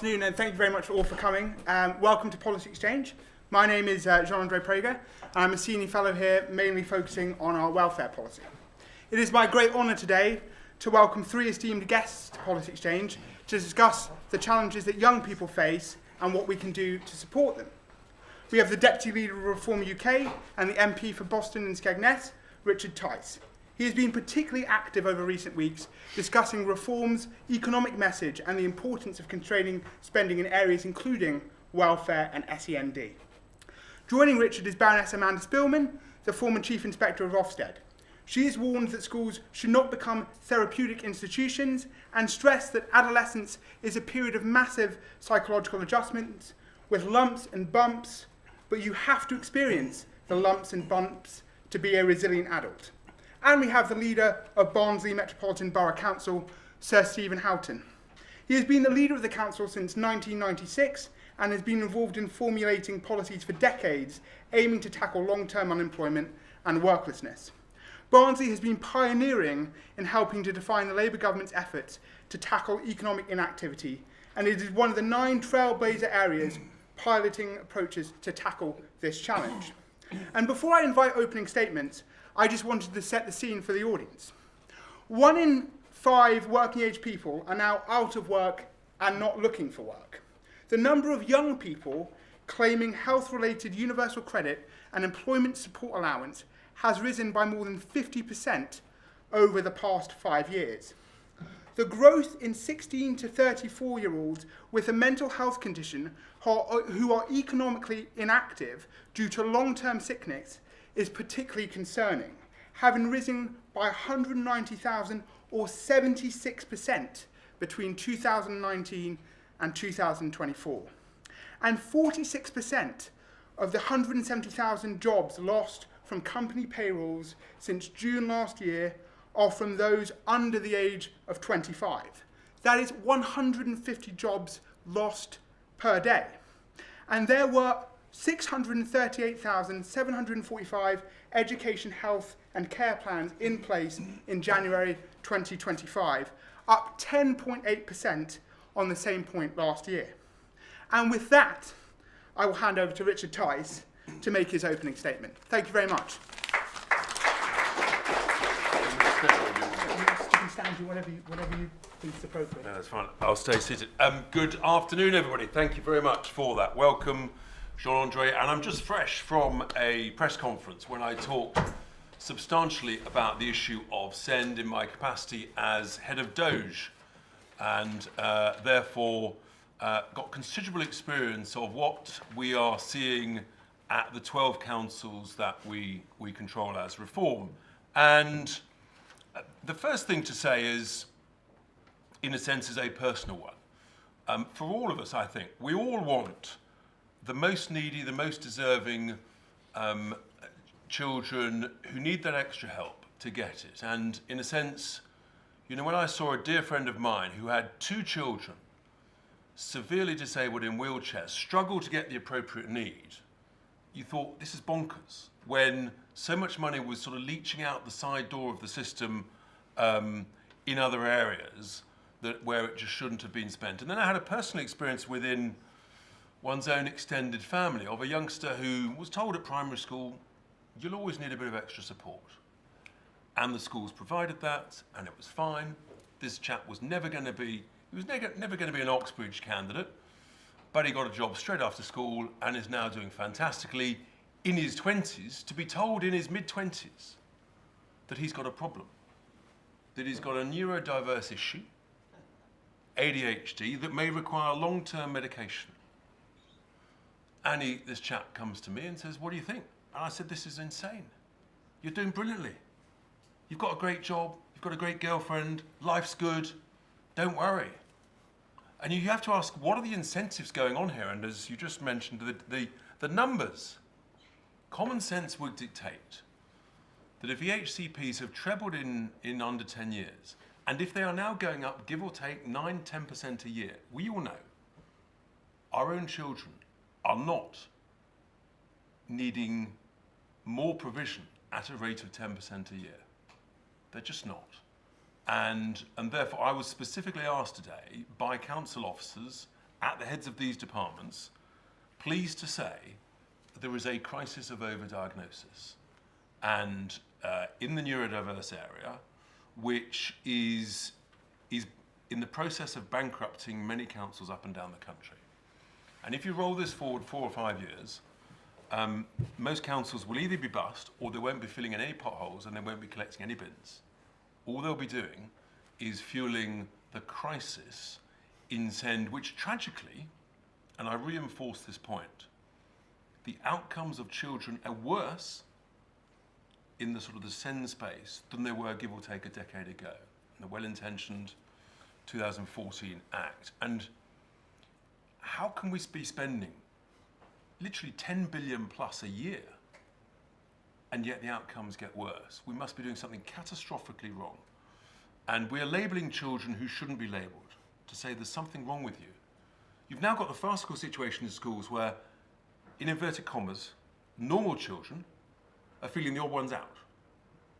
afternoon, and thank you very much all for coming. Welcome to Policy Exchange. My name is Jean-André Prager, and I'm a senior fellow here, mainly focusing on our welfare policy. It is my great honour today to welcome three esteemed guests to Policy Exchange to discuss the challenges that young people face and what we can do to support them. We have the Deputy Leader of Reform UK and the MP for Boston and Skegness, Richard Tice. He has been particularly active over recent weeks, discussing Reform's economic message and the importance of constraining spending in areas including welfare and SEND. Joining Richard is Baroness Spielman, the former Chief Inspector of Ofsted. She has warned that schools should not become therapeutic institutions and stressed that adolescence is a period of massive psychological adjustment with lumps and bumps, but you have to experience the lumps and bumps to be a resilient adult. And we have the leader of Barnsley Metropolitan Borough Council, Sir Stephen Houghton. He has been the leader of the council since 1996 and has been involved in formulating policies for decades, aiming to tackle long-term unemployment and worklessness. Barnsley has been pioneering in helping to define the Labour government's efforts to tackle economic inactivity, and it is one of the 9 trailblazer areas piloting approaches to tackle this challenge. And before I invite opening statements, I just wanted to set the scene for the audience. 1 in 5 working-age people are now out of work and not looking for work. The number of young people claiming health-related universal credit and employment support allowance has risen by more than 50% over the past 5 years. The growth in 16 to 34-year-olds with a mental health condition who are economically inactive due to long-term sickness is particularly concerning, having risen by 190,000 or 76% between 2019 and 2024. And 46% of the 170,000 jobs lost from company payrolls since June last year are from those under the age of 25. That is 150 jobs lost per day. And there were 638,745 education, health and care plans in place in January 2025, up 10.8% on the same point last year. And with that, I will hand over to Richard Tice to make his opening statement. Thank you very much. You can stand you whatever you think is appropriate. No, that's fine. I'll stay seated. Good afternoon, everybody. Thank you very much for that. Welcome, Jean-André. And I'm just fresh from a press conference when I talked substantially about the issue of SEND in my capacity as head of Doge, and therefore got considerable experience of what we are seeing at the 12 councils that we control as Reform. And the first thing to say is, in a sense, is a personal one. For all of us, I think, we all want the most needy, the most deserving children who need that extra help to get it. And in a sense, you know, when I saw a dear friend of mine who had 2 children, severely disabled in wheelchairs, struggle to get the appropriate need, you thought, this is bonkers, when so much money was sort of leaching out the side door of the system in other areas where it just shouldn't have been spent. And then I had a personal experience within one's own extended family of a youngster who was told at primary school, you'll always need a bit of extra support. And the schools provided that, and it was fine. This chap was never going to be an Oxbridge candidate, but he got a job straight after school and is now doing fantastically in his 20s, to be told in his mid-20s that he's got a problem, that he's got a neurodiverse issue, ADHD, that may require long-term medication. And this chap comes to me and says, what do you think? And I said, this is insane. You're doing brilliantly. You've got a great job, you've got a great girlfriend, life's good, don't worry. And you have to ask, what are the incentives going on here? And as you just mentioned, the numbers. Common sense would dictate that if the HCPs have trebled in under 10 years, and if they are now going up, give or take, 9-10% a year, we all know our own children are not needing more provision at a rate of 10% a year. They're just not. And therefore, I was specifically asked today by council officers at the heads of these departments, pleased to say that there is a crisis of overdiagnosis. And in the neurodiverse area, which is in the process of bankrupting many councils up and down the country. And if you roll this forward 4 or 5 years, most councils will either be bust or they won't be filling in any potholes and they won't be collecting any bins. All they'll be doing is fueling the crisis in SEND, which tragically, and I reinforce this point, the outcomes of children are worse in the sort of the SEND space than they were, give or take, a decade ago, in the well-intentioned 2014 Act. And how can we be spending literally 10 billion plus a year and yet the outcomes get worse? We must be doing something catastrophically wrong. And we're labelling children who shouldn't be labelled to say there's something wrong with you. You've now got the farcical situation in schools where, in inverted commas, normal children are feeling the odd ones out.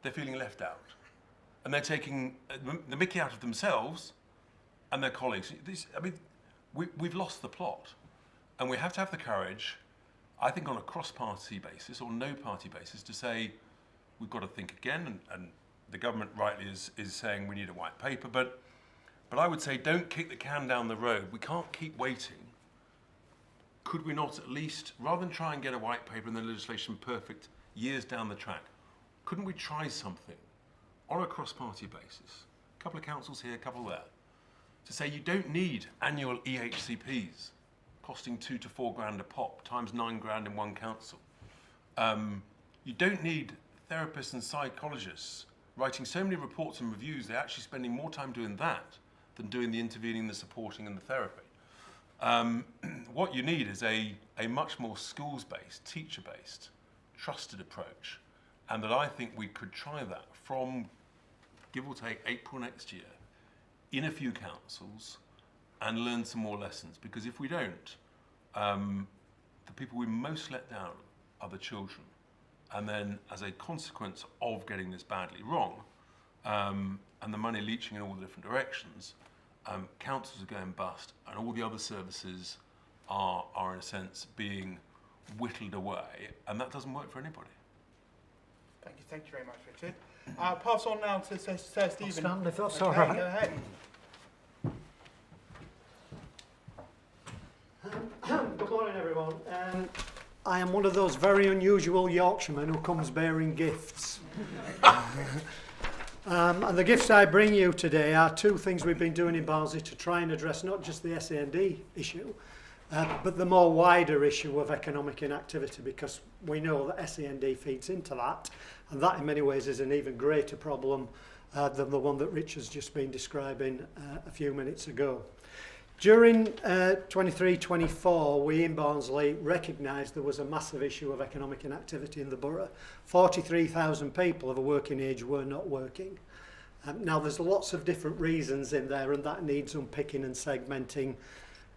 They're feeling left out. And they're taking the mickey out of themselves and their colleagues. We've lost the plot. And we have to have the courage, I think on a cross-party basis or no-party basis, to say we've got to think again, and the government rightly is saying we need a white paper, but I would say don't kick the can down the road. We can't keep waiting. Could we not at least, rather than try and get a white paper and the legislation perfect years down the track, couldn't we try something on a cross-party basis? A couple of councils here, a couple there, to say you don't need annual EHCPs costing 2 to 4 grand a pop, times 9 grand in one council. You don't need therapists and psychologists writing so many reports and reviews. They're actually spending more time doing that than doing the intervening, the supporting and the therapy. What you need is a much more schools-based, teacher-based, trusted approach, and that I think we could try that from, give or take, April next year in a few councils and learn some more lessons. Because if we don't, the people we most let down are the children. And then as a consequence of getting this badly wrong, and the money leaching in all the different directions, councils are going bust, and all the other services are in a sense being whittled away, and that doesn't work for anybody. Thank you very much, Richard. Pass on now to Sir Stephen. I'll stand if that's Okay, all right. Go ahead. Good morning, everyone. I am one of those very unusual Yorkshiremen who comes bearing gifts. And the gifts I bring you today are 2 things we've been doing in Barnsley to try and address not just the SEND issue, but the more wider issue of economic inactivity, because we know that SEND feeds into that, and that in many ways is an even greater problem than the one that Rich has just been describing a few minutes ago. During 23-24, we in Barnsley recognised there was a massive issue of economic inactivity in the borough. 43,000 people of a working age were not working. Now, there's lots of different reasons in there, and that needs unpicking and segmenting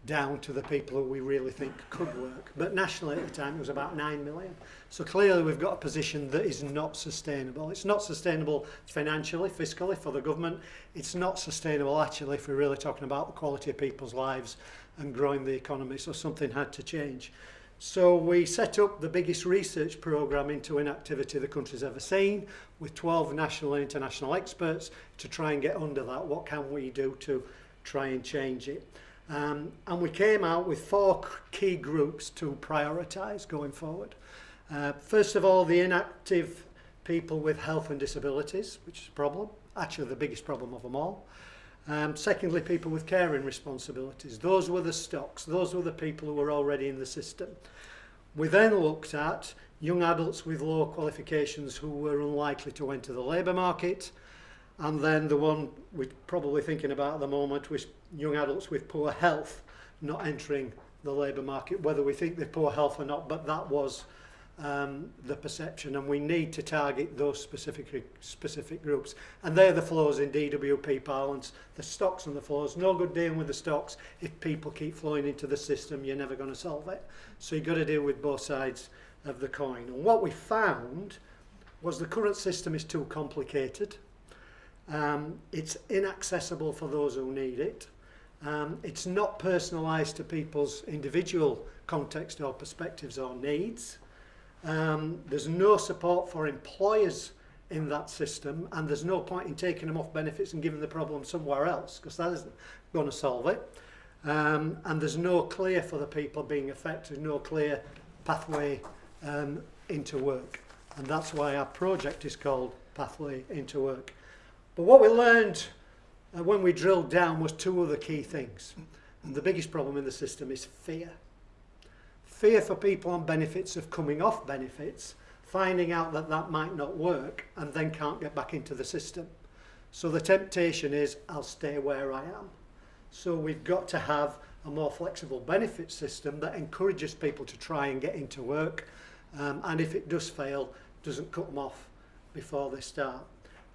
down to the people who we really think could work. But nationally at the time, it was about 9 million. So clearly we've got a position that is not sustainable. It's not sustainable financially, fiscally for the government. It's not sustainable actually if we're really talking about the quality of people's lives and growing the economy. So something had to change. So we set up the biggest research programme into inactivity the country's ever seen, with 12 national and international experts to try and get under that. What can we do to try and change it? And we came out with 4 key groups to prioritise going forward. First of all, the inactive people with health and disabilities, which is a problem, actually the biggest problem of them all. Secondly, people with caring responsibilities. Those were the stocks, those were the people who were already in the system. We then looked at young adults with low qualifications who were unlikely to enter the labour market. And then the one we're probably thinking about at the moment was young adults with poor health not entering the labour market, whether we think they're poor health or not, but that was the perception, and we need to target those specific groups. And they're the flows in DWP parlance, the stocks and the flows. No good dealing with the stocks if people keep flowing into the system, you're never going to solve it. So you've got to deal with both sides of the coin. And what we found was the current system is too complicated. It's inaccessible for those who need it. It's not personalised to people's individual context or perspectives or needs. There's no support for employers in that system, and there's no point in taking them off benefits and giving the problem somewhere else, because that isn't going to solve it. And there's no clear for the people being affected, no clear pathway into work. And that's why our project is called Pathway into Work. But what we learned when we drilled down was two other key things. And the biggest problem in the system is fear. Fear for people on benefits of coming off benefits, finding out that that might not work, and then can't get back into the system. So the temptation is, I'll stay where I am. So we've got to have a more flexible benefit system that encourages people to try and get into work, and if it does fail, doesn't cut them off before they start.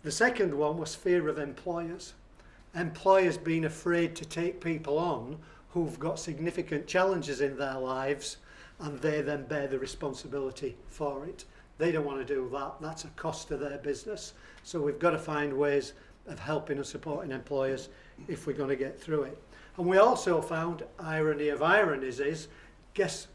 The second one was fear of employers. Employers being afraid to take people on who've got significant challenges in their lives, and they then bear the responsibility for it. They don't want to do that. That's a cost to their business. So we've got to find ways of helping and supporting employers if we're going to get through it. And we also found, irony of ironies is, guess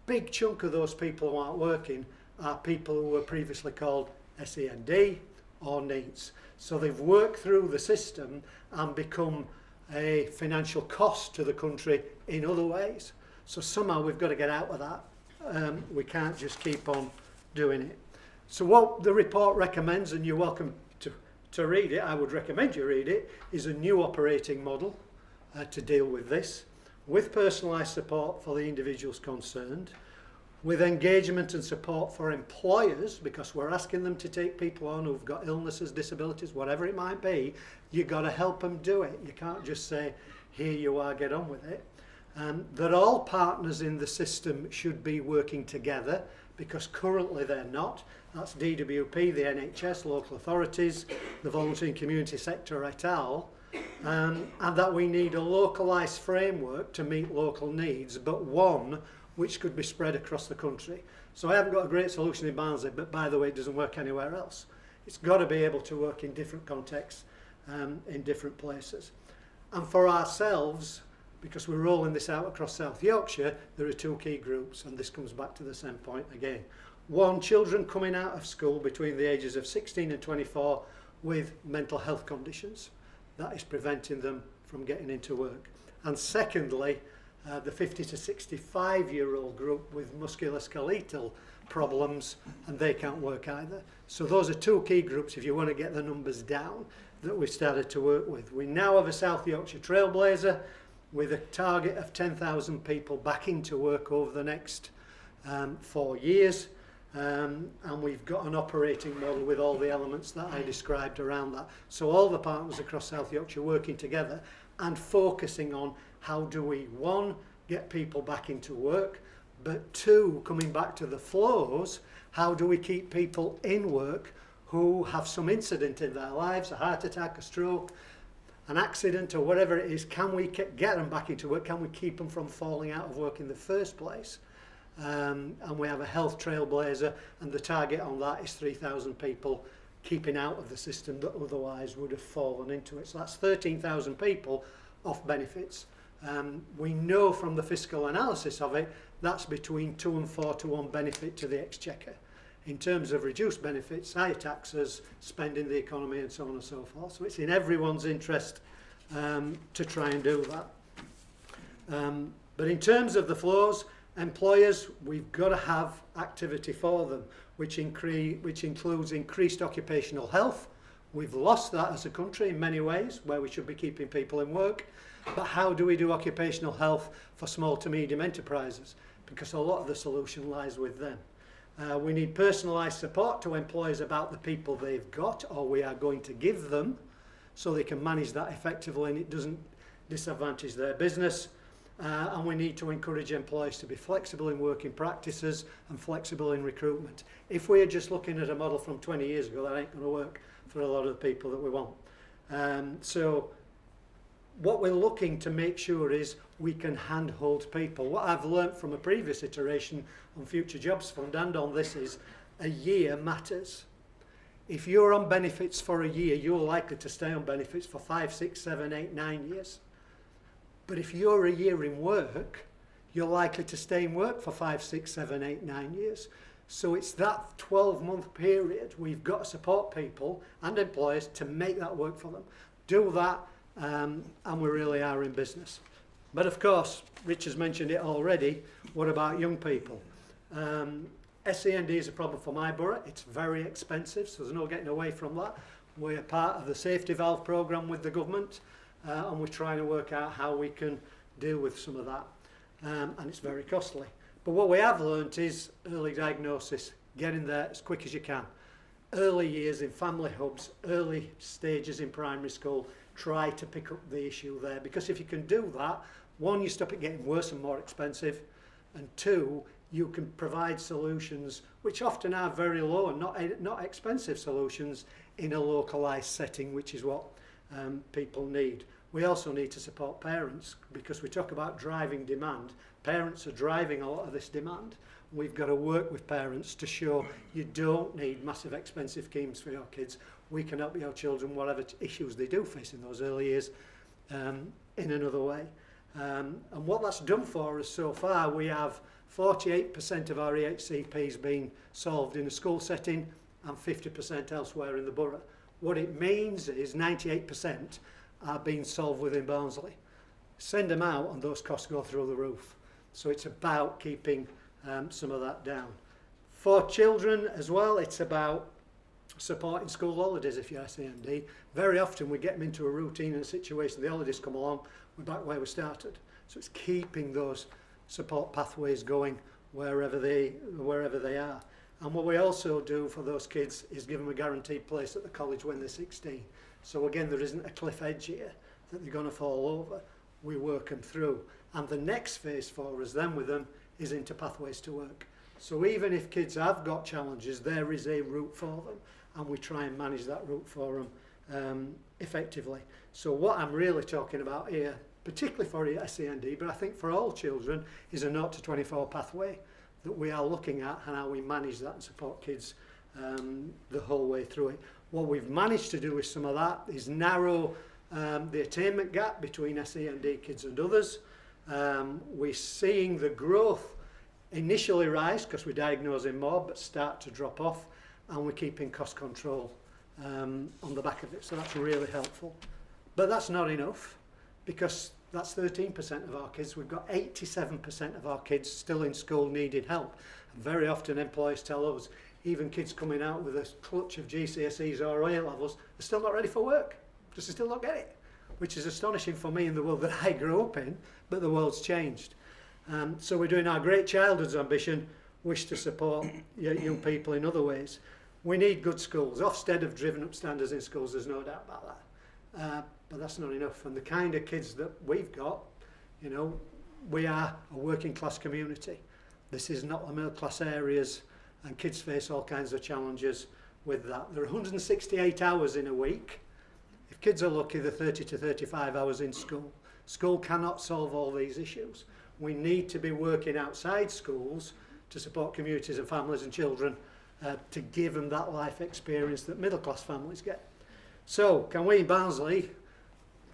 big chunk of those people who aren't working are people who were previously called SEND or NEETs. So they've worked through the system and become a financial cost to the country in other ways. So somehow we've got to get out of that. We can't just keep on doing it. So what the report recommends, and you're welcome to read it, I would recommend you read it, is a new operating model to deal with this, with personalised support for the individuals concerned, with engagement and support for employers, because we're asking them to take people on who've got illnesses, disabilities, whatever it might be. You've got to help them do it. You can't just say, here you are, get on with it. That all partners in the system should be working together, because currently they're not. That's DWP, the NHS, local authorities, the voluntary and community sector et al. And that we need a localised framework to meet local needs, but one which could be spread across the country. So I haven't got a great solution in Barnsley, but by the way, it doesn't work anywhere else. It's got to be able to work in different contexts, in different places. And for ourselves, because we're rolling this out across South Yorkshire, there are two key groups, and this comes back to the same point again. One, children coming out of school between the ages of 16 and 24 with mental health conditions. That is preventing them from getting into work. And secondly, the 50 to 65-year-old group with musculoskeletal problems, and they can't work either. So those are two key groups, if you want to get the numbers down, that we've started to work with. We now have a South Yorkshire Trailblazer with a target of 10,000 people back into work over the next 4 years. And we've got an operating model with all the elements that I described around that. So all the partners across South Yorkshire working together and focusing on how do we, one, get people back into work, but two, coming back to the flows, how do we keep people in work who have some incident in their lives, a heart attack, a stroke, an accident or whatever it is. Can we get them back into work? Can we keep them from falling out of work in the first place? And we have a health trailblazer, and the target on that is 3,000 people keeping out of the system that otherwise would have fallen into it. So that's 13,000 people off benefits. We know from the fiscal analysis of it, that's between 2 and 4 to 1 benefit to the exchequer. In terms of reduced benefits, higher taxes, spending the economy and so on and so forth. So it's in everyone's interest to try and do that. But in terms of the flows, employers, we've got to have activity for them, which includes increased occupational health. We've lost that as a country in many ways, where we should be keeping people in work. But how do we do occupational health for small to medium enterprises? Because a lot of the solution lies with them. We need personalised support to employers about the people they've got or we are going to give them, so they can manage that effectively and it doesn't disadvantage their business. And we need to encourage employers to be flexible in working practices and flexible in recruitment. If we are just looking at a model from 20 years ago, that ain't going to work for a lot of the people that we want. So what we're looking to make sure is we can handhold people. What I've learnt from a previous iteration on Future Jobs Fund and on this is a year matters. If you're on benefits for a year, you're likely to stay on benefits for 5, 6, 7, 8, 9 years. But if you're a year in work, you're likely to stay in work for 5, 6, 7, 8, 9 years. So it's that 12-month period we've got to support people and employers to make that work for them. Do that, and we really are in business. But of course, Rich has mentioned it already, what about young people? SEND is a problem for my borough. It's very expensive, so there's no getting away from that. We're part of the safety valve programme with the government, and we're trying to work out how we can deal with some of that. And it's very costly. But what we have learnt is early diagnosis, get in there as quick as you can. Early years in family hubs, early stages in primary school, try to pick up the issue there. Because if you can do that, one, you stop it getting worse and more expensive, and two, you can provide solutions which often are very low and not expensive solutions in a localised setting, which is what people need. We also need to support parents, because we talk about driving demand. Parents are driving a lot of this demand. We've got to work with parents to show you don't need massive expensive schemes for your kids. We can help your children, whatever issues they do face in those early years, in another way. And what that's done for us so far, we have 48% of our EHCPs being solved in a school setting and 50% elsewhere in the borough. What it means is 98% are being solved within Barnsley. Send them out and those costs go through the roof. So it's about keeping some of that down. For children as well, it's about supporting school holidays if you're SEND. Very often we get them into a routine and a situation, the holidays come along, we're back where we started. So it's keeping those support pathways going wherever they are. And what we also do for those kids is give them a guaranteed place at the college when they're 16. So again, there isn't a cliff edge here that they're going to fall over. We work them through. And the next phase for us then with them is into pathways to work. So even if kids have got challenges, there is a route for them, and we try and manage that route for them effectively. So what I'm really talking about here, particularly for SEND, but I think for all children, is a 0 to 24 pathway that we are looking at and how we manage that and support kids the whole way through it. What we've managed to do with some of that is narrow the attainment gap between SEND kids and others. We're seeing the growth initially rise because we're diagnosing more, but start to drop off, and we're keeping cost control on the back of it. So that's really helpful. But that's not enough, because that's 13% of our kids. We've got 87% of our kids still in school needing help. And very often employers tell us, even kids coming out with a clutch of GCSEs or A levels, they're still not ready for work, because they still don't get it, which is astonishing for me in the world that I grew up in, but the world's changed. So we're doing our Great Childhood's Ambition, wish to support young people in other ways. We need good schools. Ofsted have driven up standards in schools, there's no doubt about that. But that's not enough. And the kind of kids that we've got, you know, we are a working class community. This is not the middle class areas, and kids face all kinds of challenges with that. There are 168 hours in a week. If kids are lucky, they're 30 to 35 hours in school. School cannot solve all these issues. We need to be working outside schools to support communities and families and children to give them that life experience that middle class families get. So, can we in Barnsley,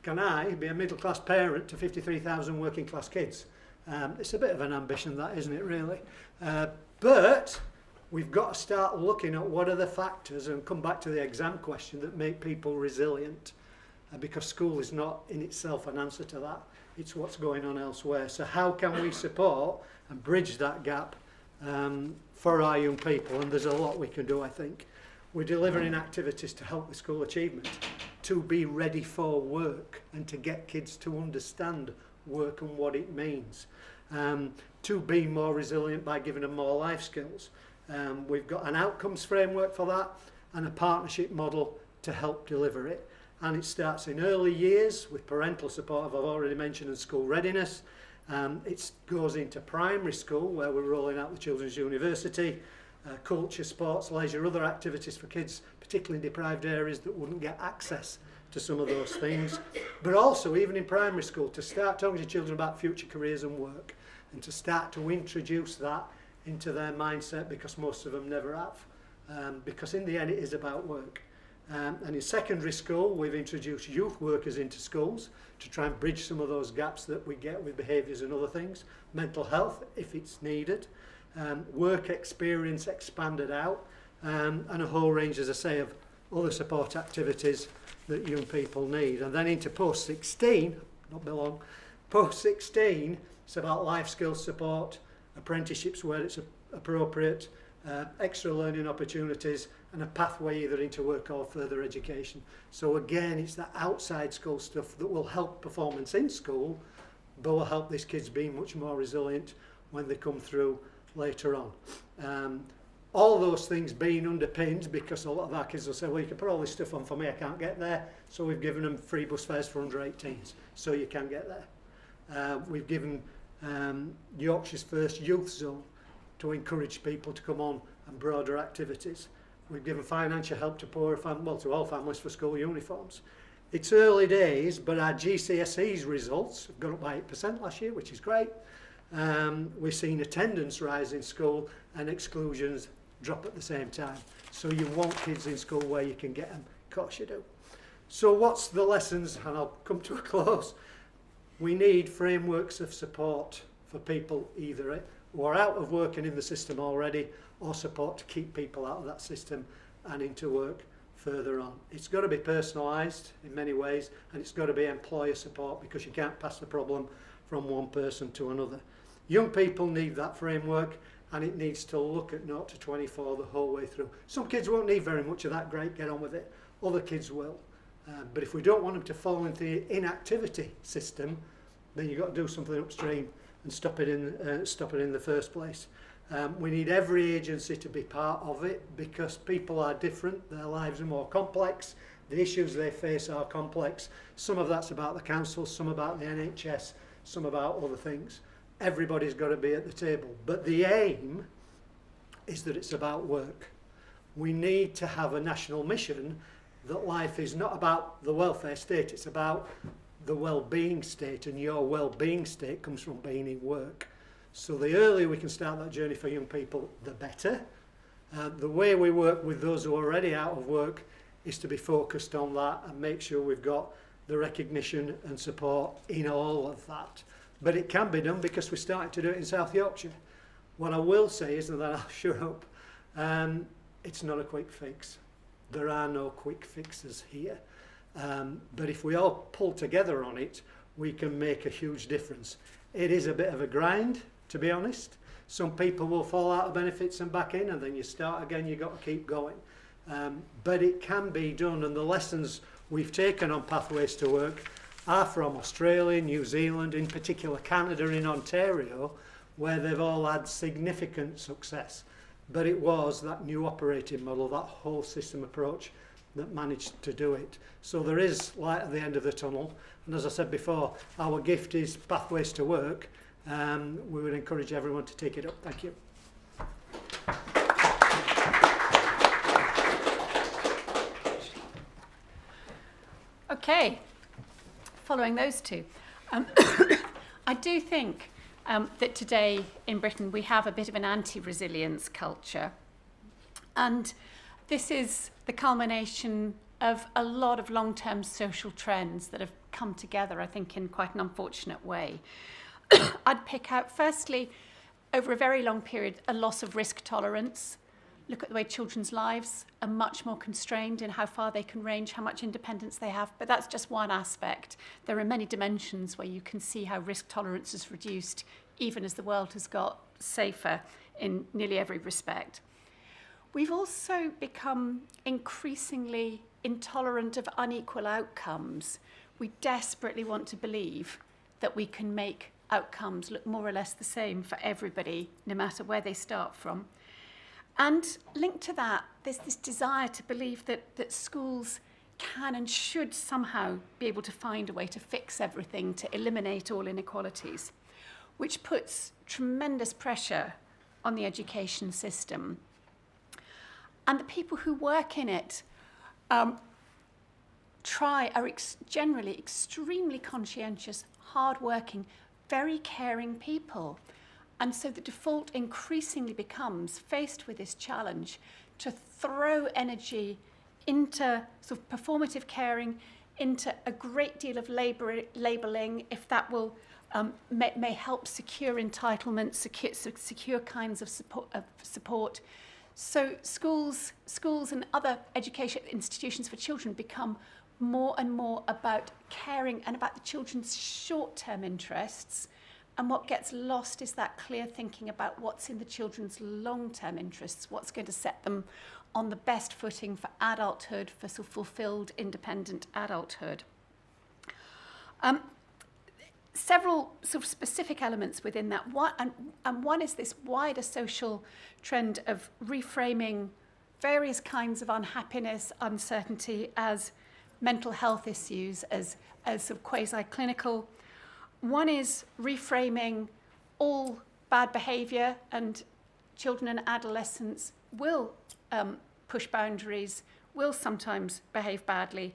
can I be a middle class parent to 53,000 working class kids? It's a bit of an ambition, that, isn't it, really? But we've got to start looking at what are the factors, and come back to the exam question, that make people resilient. Because school is not in itself an answer to that. It's what's going on elsewhere. So how can we support and bridge that gap for our young people? And there's a lot we can do, I think. We're delivering activities to help with school achievement, to be ready for work, and to get kids to understand work and what it means. To be more resilient by giving them more life skills. We've got an outcomes framework for that, and a partnership model to help deliver it. And it starts in early years with parental support, I've already mentioned, and school readiness. It goes into primary school, where we're rolling out the Children's University, culture, sports, leisure, other activities for kids, particularly in deprived areas that wouldn't get access to some of those things. But also, even in primary school, to start talking to children about future careers and work, and to start to introduce that into their mindset, because most of them never have. Because in the end, it is about work. And in secondary school, we've introduced youth workers into schools to try and bridge some of those gaps that we get with behaviours and other things. Mental health, if it's needed. Work experience expanded out. And a whole range, as I say, of other support activities that young people need. And then into post-16, not be long, post-16, it's about life skills support, apprenticeships where it's appropriate, extra learning opportunities, and a pathway either into work or further education. So again, it's that outside school stuff that will help performance in school, but will help these kids be much more resilient when they come through later on. All those things being underpinned, because a lot of our kids will say, well, you can put all this stuff on for me, I can't get there. So we've given them free bus fares for under 18s, so you can get there. We've given Yorkshire's first youth zone to encourage people to come on and broader activities. We've given financial help to poorer to all families for school uniforms. It's early days, but our GCSEs results have gone up by 8% last year, which is great. We've seen attendance rise in school and exclusions drop at the same time. So you want kids in school where you can get them. Of course you do. So what's the lessons? And I'll come to a close. We need frameworks of support for people either who are out of work and in the system already, or support to keep people out of that system and into work further on. It's got to be personalised in many ways, and it's got to be employer support, because you can't pass the problem from one person to another. Young people need that framework, and it needs to look at 0 to 24 the whole way through. Some kids won't need very much of that, great, get on with it. Other kids will. But if we don't want them to fall into the inactivity system, then you've got to do something upstream and stop it in the first place. We need every agency to be part of it, because people are different, their lives are more complex, the issues they face are complex. Some of that's about the council, some about the NHS, some about other things. Everybody's got to be at the table. But the aim is that it's about work. We need to have a national mission that life is not about the welfare state, it's about the well-being state, and your well-being state comes from being in work. So the earlier we can start that journey for young people, the better. The way we work with those who are already out of work is to be focused on that and make sure we've got the recognition and support in all of that. But it can be done because we started to do it in South Yorkshire. What I will say is, and then I'll shut up, it's not a quick fix. There are no quick fixes here. But if we all pull together on it, we can make a huge difference. It is a bit of a grind, to be honest. Some people will fall out of benefits and back in, and then you start again, you've got to keep going. But it can be done, and the lessons we've taken on Pathways to Work are from Australia, New Zealand, in particular Canada, in Ontario, where they've all had significant success. But it was that new operating model, that whole system approach, that managed to do it. So there is light at the end of the tunnel, and as I said before, our gift is Pathways to Work. We would encourage everyone to take it up. Thank you. Okay, following those two, I do think that today in Britain we have a bit of an anti-resilience culture, and this is the culmination of a lot of long-term social trends that have come together, I think, in quite an unfortunate way. I'd pick out, firstly, over a very long period, a loss of risk tolerance. Look at the way children's lives are much more constrained in how far they can range, how much independence they have. But that's just one aspect. There are many dimensions where you can see how risk tolerance is reduced, even as the world has got safer in nearly every respect. We've also become increasingly intolerant of unequal outcomes. We desperately want to believe that we can make outcomes look more or less the same for everybody, no matter where they start from. And linked to that, there's this desire to believe that schools can and should somehow be able to find a way to fix everything, to eliminate all inequalities, which puts tremendous pressure on the education system. And the people who work in it are generally extremely conscientious, hard-working, very caring people. And so the default increasingly becomes, faced with this challenge, to throw energy into sort of performative caring, into a great deal of labelling, if that will may help secure entitlements, secure kinds of support. So schools and other education institutions for children become more and more about caring and about the children's short-term interests, and what gets lost is that clear thinking about what's in the children's long-term interests, what's going to set them on the best footing for adulthood, for sort of fulfilled, independent adulthood. Several sort of specific elements within that. One is this wider social trend of reframing various kinds of unhappiness, uncertainty as mental health issues, as sort of quasi-clinical. One is reframing all bad behaviour, and children and adolescents will push boundaries, will sometimes behave badly,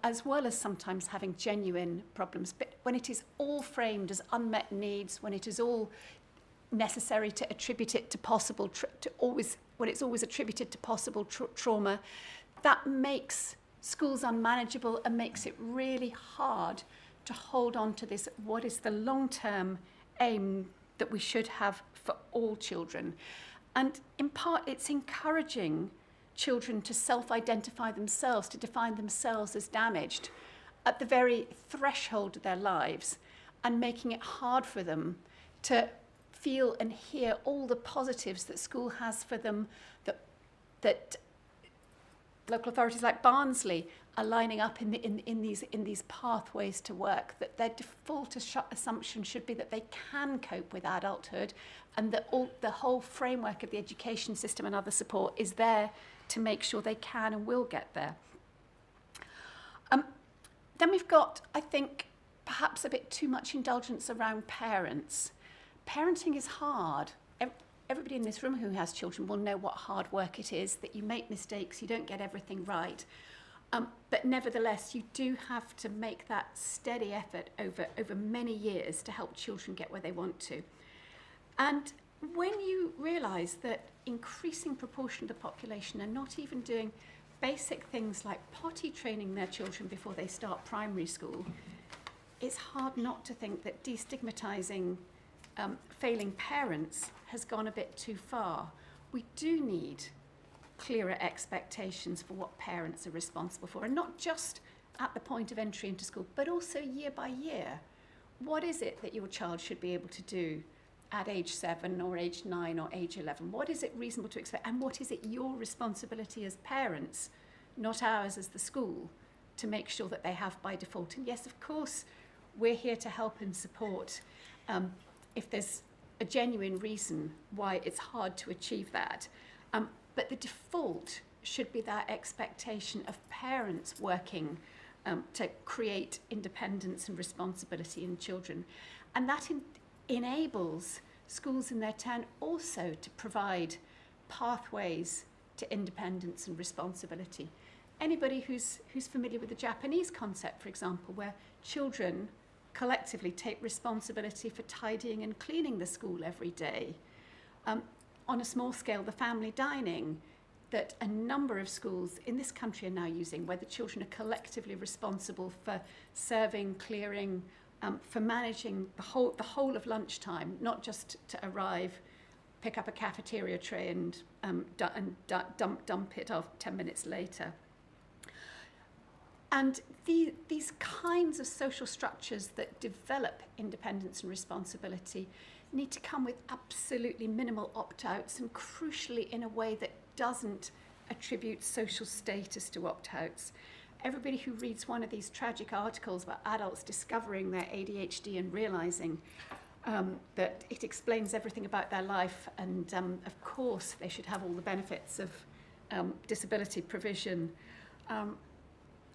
as well as sometimes having genuine problems. But when it is all framed as unmet needs, when it is all necessary to attribute it to possible, when it's always attributed to possible trauma, that makes schools unmanageable and makes it really hard to hold on to this, what is the long-term aim that we should have for all children. And in part, it's encouraging children to self-identify themselves, to define themselves as damaged at the very threshold of their lives, and making it hard for them to feel and hear all the positives that school has for them, that local authorities like Barnsley are lining up in these pathways to work, that their default assumption should be that they can cope with adulthood, and that the whole framework of the education system and other support is there to make sure they can and will get there. Then we've got, I think, perhaps a bit too much indulgence around parents. Parenting is hard. Everybody in this room who has children will know what hard work it is, that you make mistakes, you don't get everything right. But nevertheless, you do have to make that steady effort over many years to help children get where they want to. And when you realise that increasing proportion of the population are not even doing basic things like potty training their children before they start primary school, it's hard not to think that destigmatising failing parents has gone a bit too far. We do need clearer expectations for what parents are responsible for, and not just at the point of entry into school, but also year by year. What is it that your child should be able to do at age 7 or age 9 or age 11? What is it reasonable to expect? And what is it your responsibility as parents, not ours as the school, to make sure that they have by default? And yes, of course, we're here to help and support if there's a genuine reason why it's hard to achieve that. But the default should be that expectation of parents working to create independence and responsibility in children. And that enables schools in their turn also to provide pathways to independence and responsibility. Anybody who's familiar with the Japanese concept, for example, where children collectively take responsibility for tidying and cleaning the school every day. On a small scale, the family dining that a number of schools in this country are now using, where the children are collectively responsible for serving, clearing, for managing the whole of lunchtime, not just to arrive, pick up a cafeteria tray and dump it off 10 minutes later. And these kinds of social structures that develop independence and responsibility need to come with absolutely minimal opt-outs, and crucially in a way that doesn't attribute social status to opt-outs. Everybody who reads one of these tragic articles about adults discovering their ADHD and realising that it explains everything about their life, and of course they should have all the benefits of disability provision.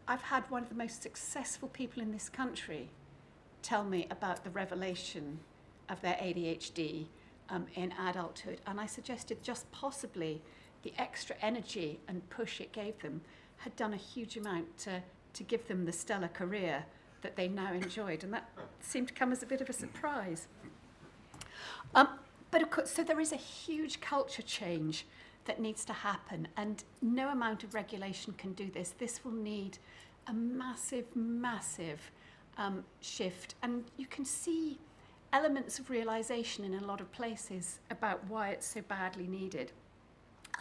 I've had one of the most successful people in this country tell me about the revelation of their ADHD in adulthood, and I suggested just possibly the extra energy and push it gave them had done a huge amount to give them the stellar career that they now enjoyed, and that seemed to come as a bit of a surprise. But of course, so there is a huge culture change that needs to happen, and no amount of regulation can do this. This will need a massive, massive shift, and you can see elements of realisation in a lot of places about why it's so badly needed.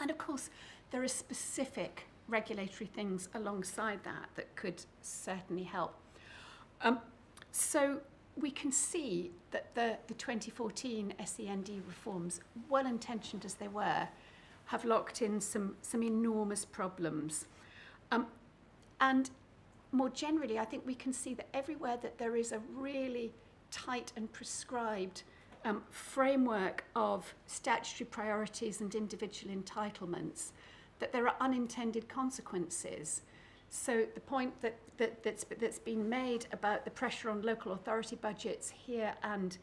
And of course, there are specific regulatory things alongside that could certainly help. So we can see that the 2014 SEND reforms, well-intentioned as they were, have locked in some enormous problems. And more generally, I think we can see that everywhere that there is a really tight and prescribed framework of statutory priorities and individual entitlements, that there are unintended consequences. So the point that's been made about the pressure on local authority budgets here and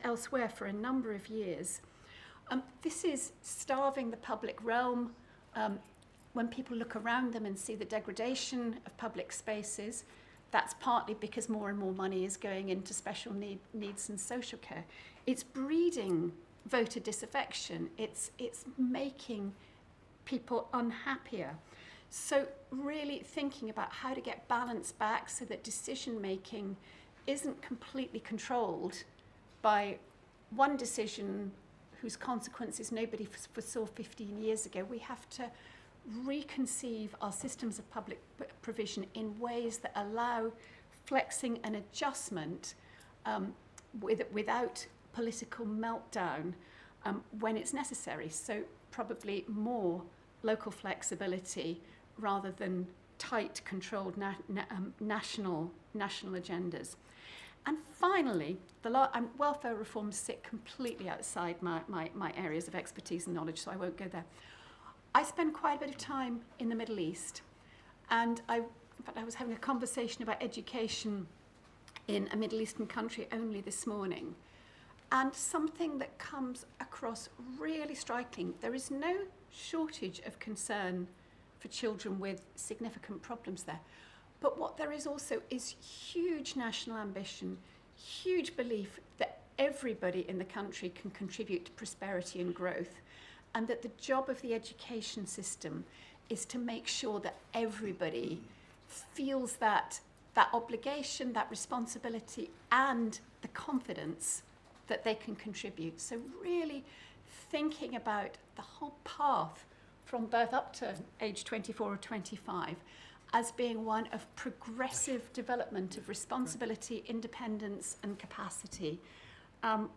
elsewhere for a number of years, this is starving the public realm. When people look around them and see the degradation of public spaces, that's partly because more and more money is going into special needs and social care. It's breeding voter disaffection. It's making people unhappier. So really thinking about how to get balance back so that decision making isn't completely controlled by one decision whose consequences nobody foresaw 15 years ago. We have to reconceive our systems of public provision in ways that allow flexing and adjustment without political meltdown when it's necessary. So probably more local flexibility rather than tight, controlled national agendas. And finally, welfare reforms sit completely outside my areas of expertise and knowledge, so I won't go there. I spend quite a bit of time in the Middle East, and I was having a conversation about education in a Middle Eastern country only this morning, and something that comes across really striking. There is no shortage of concern for children with significant problems there, but what there is also is huge national ambition, huge belief that everybody in the country can contribute to prosperity and growth, and that the job of the education system is to make sure that everybody feels that obligation, that responsibility, and the confidence that they can contribute. So really thinking about the whole path from birth up to age 24 or 25 as being one of progressive development of responsibility, independence, and capacity.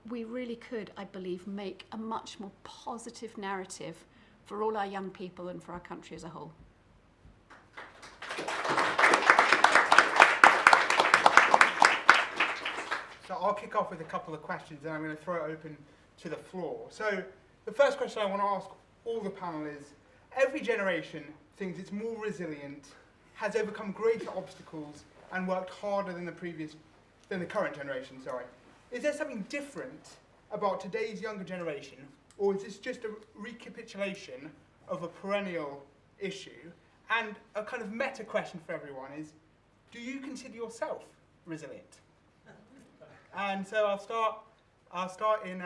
We really could, I believe, make a much more positive narrative for all our young people and for our country as a whole. So I'll kick off with a couple of questions and I'm going to throw it open to the floor. So the first question I want to ask all the panel is, every generation thinks it's more resilient, has overcome greater obstacles and worked harder than the current generation, sorry. Is there something different about today's younger generation, or is this just a recapitulation of a perennial issue? And a kind of meta question for everyone is, do you consider yourself resilient? And so I'll start in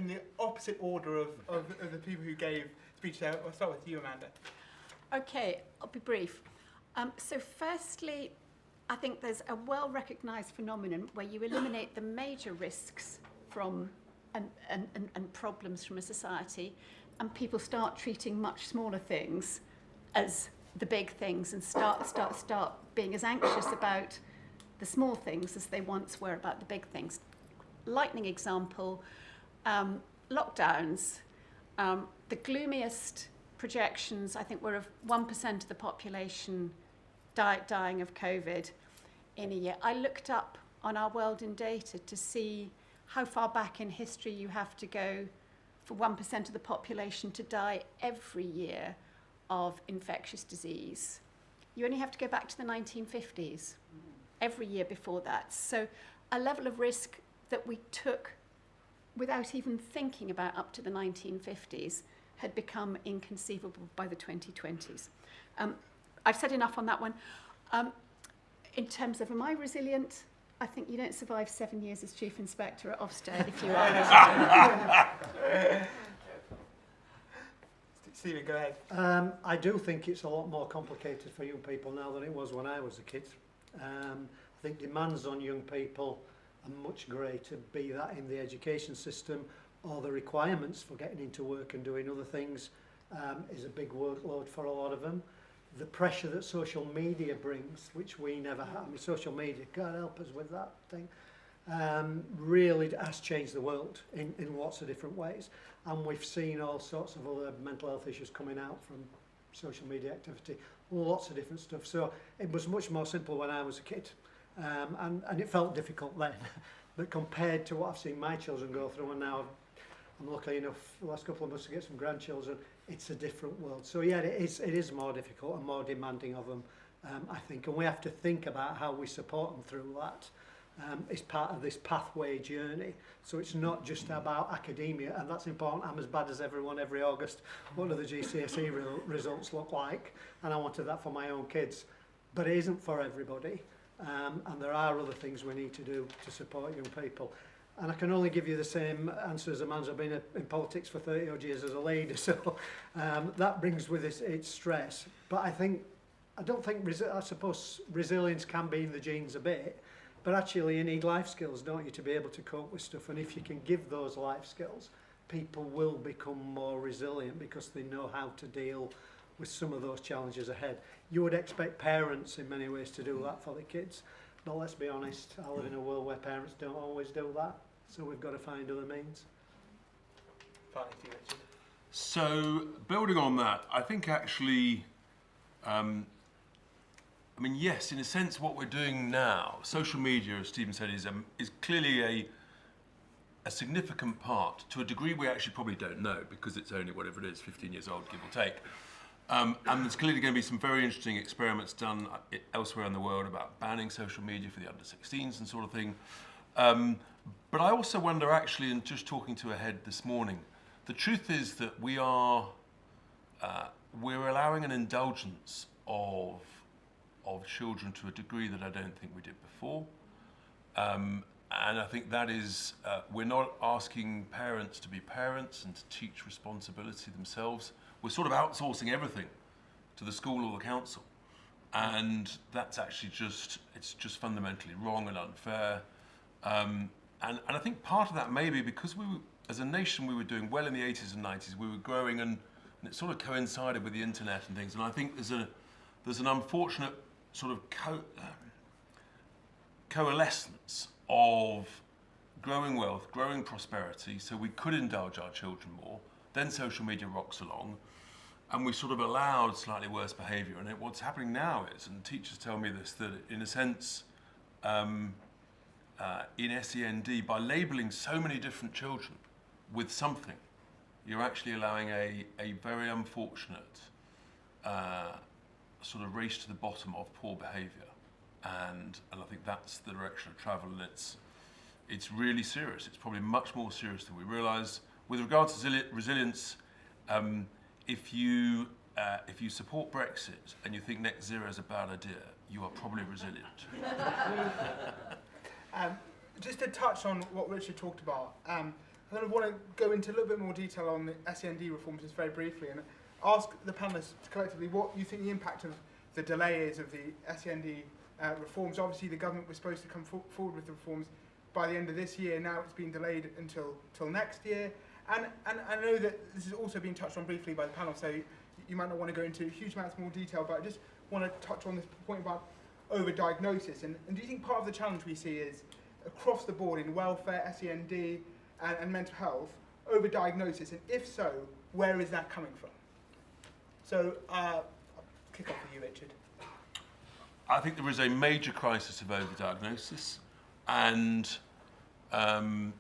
the opposite order of the people who gave speech there. I'll start with you, Amanda. Okay, I'll be brief. So firstly, I think there's a well-recognised phenomenon where you eliminate the major risks from and problems from a society, and people start treating much smaller things as the big things and start being as anxious about the small things as they once were about the big things. Lightning example, lockdowns. The gloomiest projections, I think, were of 1% of the population dying of COVID in a year. I looked up on our World in Data to see how far back in history you have to go for 1% of the population to die every year of infectious disease. You only have to go back to the 1950s, every year before that. So a level of risk that we took without even thinking about up to the 1950s had become inconceivable by the 2020s. I've said enough on that one. In terms of am I resilient, I think you don't survive 7 years as Chief Inspector at Ofsted if you are. Stephen, go ahead. I do think it's a lot more complicated for young people now than it was when I was a kid. I think demands on young people are much greater, be that in the education system or the requirements for getting into work and doing other things is a big workload for a lot of them. The pressure that social media brings, which we never had. I mean, social media, God help us with that thing, really has changed the world in lots of different ways. And we've seen all sorts of other mental health issues coming out from social media activity, lots of different stuff. So it was much more simple when I was a kid, and it felt difficult then. But compared to what I've seen my children go through, and now I'm lucky enough the last couple of months to get some grandchildren, it's a different world. So yeah, it is more difficult and more demanding of them, I think. And we have to think about how we support them through that. It's part of this pathway journey. So it's not just about academia, and that's important. I'm as bad as everyone every August. What do the GCSE results look like? And I wanted that for my own kids. But it isn't for everybody. And there are other things we need to do to support young people. And I can only give you the same answer as a man who's been in politics for 30 odd years as a leader. So that brings with it its stress. But I don't think, I suppose resilience can be in the genes a bit. But actually you need life skills, don't you, to be able to cope with stuff. And if you can give those life skills, people will become more resilient because they know how to deal with some of those challenges ahead. You would expect parents in many ways to do that for the kids. But let's be honest, I live in a world where parents don't always do that. So we've got to find other means. Finally, to you, Richard. So, building on that, I think actually, I mean, yes, in a sense, what we're doing now, social media, as Stephen said, is clearly a significant part, to a degree we actually probably don't know, because it's only whatever it is, 15 years old, give or take. And there's clearly going to be some very interesting experiments done elsewhere in the world about banning social media for the under-16s and sort of thing. But I also wonder, actually, and just talking to a head this morning, the truth is that we're allowing an indulgence of children to a degree that I don't think we did before. And I think that is, we're not asking parents to be parents and to teach responsibility themselves. We're sort of outsourcing everything to the school or the council. And that's actually it's just fundamentally wrong and unfair. And I think part of that may be because as a nation, we were doing well in the 80s and 90s. We were growing and it sort of coincided with the internet and things. And I think there's an unfortunate sort of coalescence of growing wealth, growing prosperity, so we could indulge our children more. Then social media rocks along, and we sort of allowed slightly worse behaviour. And what's happening now is, and teachers tell me this, that in a sense, in SEND, by labelling so many different children with something, you're actually allowing a very unfortunate sort of race to the bottom of poor behaviour. And I think that's the direction of travel, and it's really serious. It's probably much more serious than we realise. With regards to resilience, if you support Brexit and you think net zero is a bad idea, you are probably resilient. Just to touch on what Richard talked about, I kind of want to go into a little bit more detail on the SEND reforms just very briefly and ask the panellists collectively what you think the impact of the delay is of the SEND reforms. Obviously, the government was supposed to come forward with the reforms by the end of this year. Now it's been delayed until next year. And I know that this has also been touched on briefly by the panel, so you might not want to go into huge amounts more detail, but I just want to touch on this point about overdiagnosis. And do you think part of the challenge we see is across the board in welfare, SEND, and mental health, overdiagnosis? And if so, where is that coming from? So I'll kick off with you, Richard. I think there is a major crisis of overdiagnosis, and I'll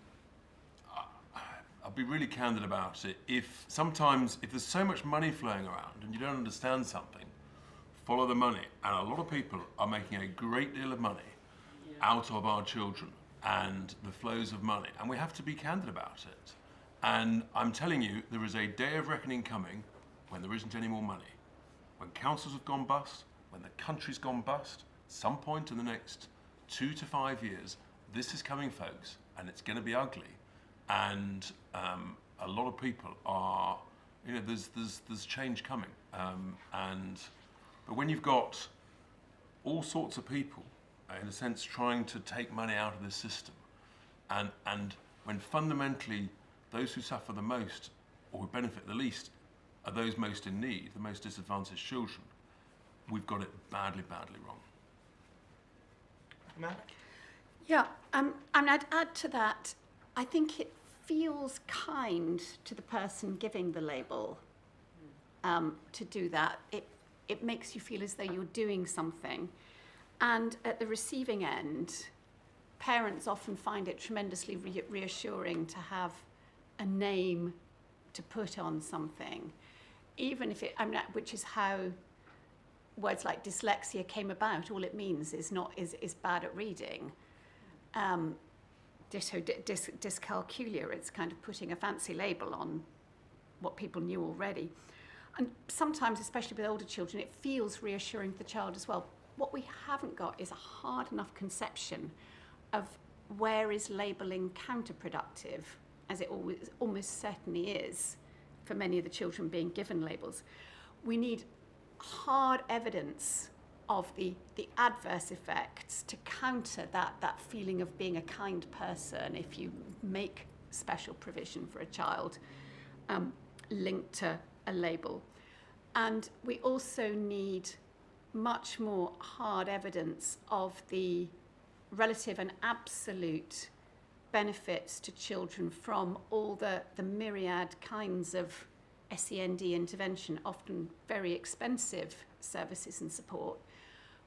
be really candid about it. If there's so much money flowing around and you don't understand something, follow the money. And a lot of people are making a great deal of money out of our children and the flows of money. And we have to be candid about it. And I'm telling you, there is a day of reckoning coming when there isn't any more money. When councils have gone bust, when the country's gone bust, some point in the next 2 to 5 years, this is coming, folks, and it's going to be ugly. And a lot of people are You know, there's change coming, but when you've got all sorts of people, in a sense, trying to take money out of this system, and when fundamentally those who suffer the most or who benefit the least are those most in need, the most disadvantaged children, we've got it badly, badly wrong. Matt? Yeah, and I'd add to that, I think it feels kind to the person giving the label to do that. It makes you feel as though you're doing something. And at the receiving end, parents often find it tremendously reassuring to have a name to put on something, even if which is how words like dyslexia came about. All it means is bad at reading. Ditto dyscalculia, it's kind of putting a fancy label on what people knew already. And sometimes, especially with older children, it feels reassuring to the child as well. What we haven't got is a hard enough conception of where is labelling counterproductive, as it almost certainly is for many of the children being given labels. We need hard evidence of the adverse effects to counter that feeling of being a kind person if you make special provision for a child linked to a label. And we also need much more hard evidence of the relative and absolute benefits to children from all the myriad kinds of SEND intervention, often very expensive services and support.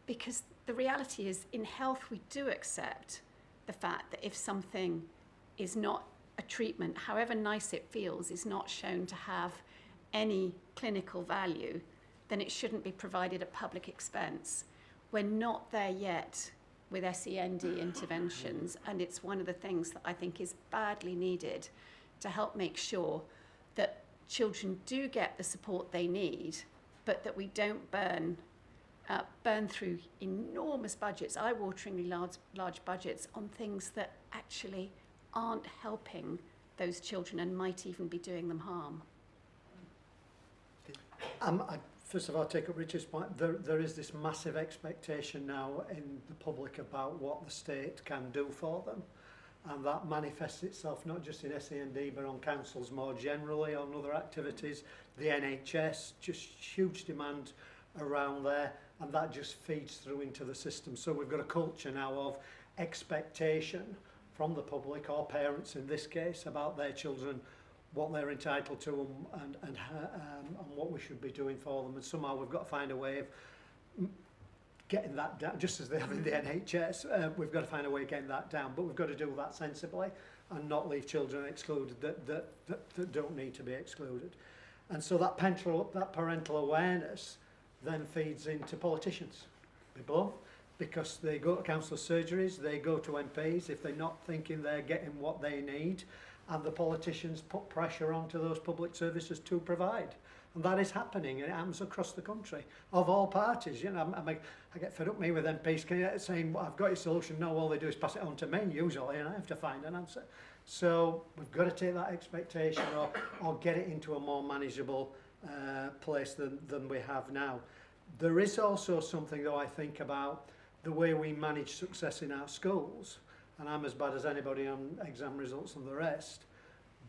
Because the reality is, in health, we do accept the fact that if something is not a treatment, however nice it feels, is not shown to have any clinical value, then it shouldn't be provided at public expense. We're not there yet with SEND interventions, and it's one of the things that I think is badly needed to help make sure that children do get the support they need, but that we don't burn through enormous budgets, eye-wateringly large budgets, on things that actually aren't helping those children and might even be doing them harm. First of all, take up Richard's point. There is this massive expectation now in the public about what the state can do for them. And that manifests itself not just in SEND, but on councils more generally, on other activities, the NHS, just huge demand around there, and that just feeds through into the system. So we've got a culture now of expectation from the public, or parents in this case, about their children, what they're entitled to, and what we should be doing for them. And somehow we've got to find a way of getting that down, just as they have in the NHS. We've got to find a way of getting that down, but we've got to do that sensibly and not leave children excluded that don't need to be excluded. And so that parental awareness then feeds into politicians, be blunt, because they go to council surgeries, they go to MPs if they're not thinking they're getting what they need, and the politicians put pressure onto those public services to provide. And that is happening, and it happens across the country, of all parties. You know, I get fed up me with MPs saying, well, I've got your solution. No, all they do is pass it on to me, usually, and I have to find an answer. So we've got to take that expectation or get it into a more manageable place than we have now. There is also something, though, I think about the way we manage success in our schools, and I'm as bad as anybody on exam results and the rest,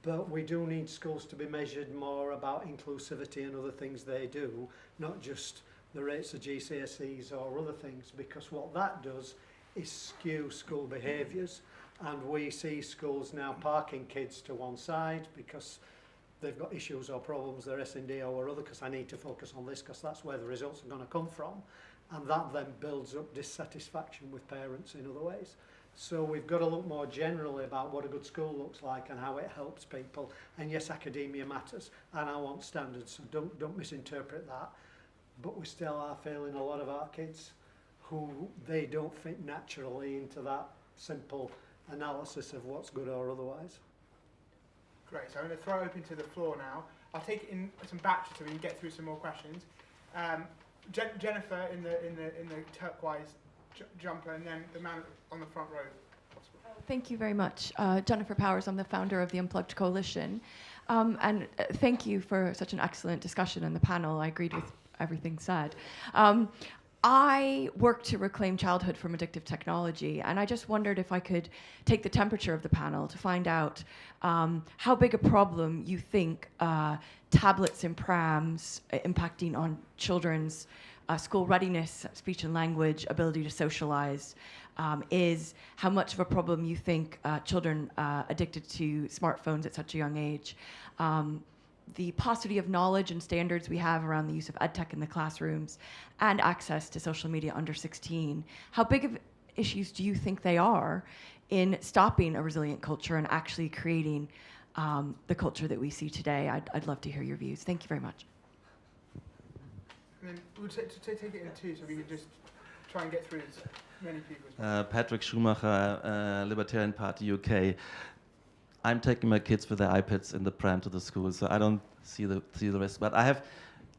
but we do need schools to be measured more about inclusivity and other things they do, not just the rates of GCSEs or other things, because what that does is skew school behaviours, and we see schools now parking kids to one side because they've got issues or problems, they're S&D or other, because I need to focus on this because that's where the results are going to come from, and that then builds up dissatisfaction with parents in other ways. So we've got to look more generally about what a good school looks like and how it helps people. And yes, academia matters, and I want standards, so don't misinterpret that. But we still are failing a lot of our kids who they don't fit naturally into that simple analysis of what's good or otherwise. Great, so I'm going to throw it open to the floor now. I'll take it in some batches so we can get through some more questions. Jennifer in the turquoise jumper, and then the man on the front row. Thank you very much. Jennifer Powers, I'm the founder of the Unplugged Coalition. Thank you for such an excellent discussion in the panel. I agreed with everything said. I work to reclaim childhood from addictive technology, and I just wondered if I could take the temperature of the panel to find out how big a problem you think tablets and prams impacting on children's school readiness, speech and language, ability to socialize, is, how much of a problem you think children addicted to smartphones at such a young age, the paucity of knowledge and standards we have around the use of edtech in the classrooms, and access to social media under 16. How big of issues do you think they are in stopping a resilient culture and actually creating the culture that we see today? I'd love to hear your views. Thank you very much. And then we'll take it in two, so we can just try and get through as many people as possible. Patrick Schumacher, Libertarian Party UK. I'm taking my kids with their iPads in the pram to the school, so I don't see the risk. But I have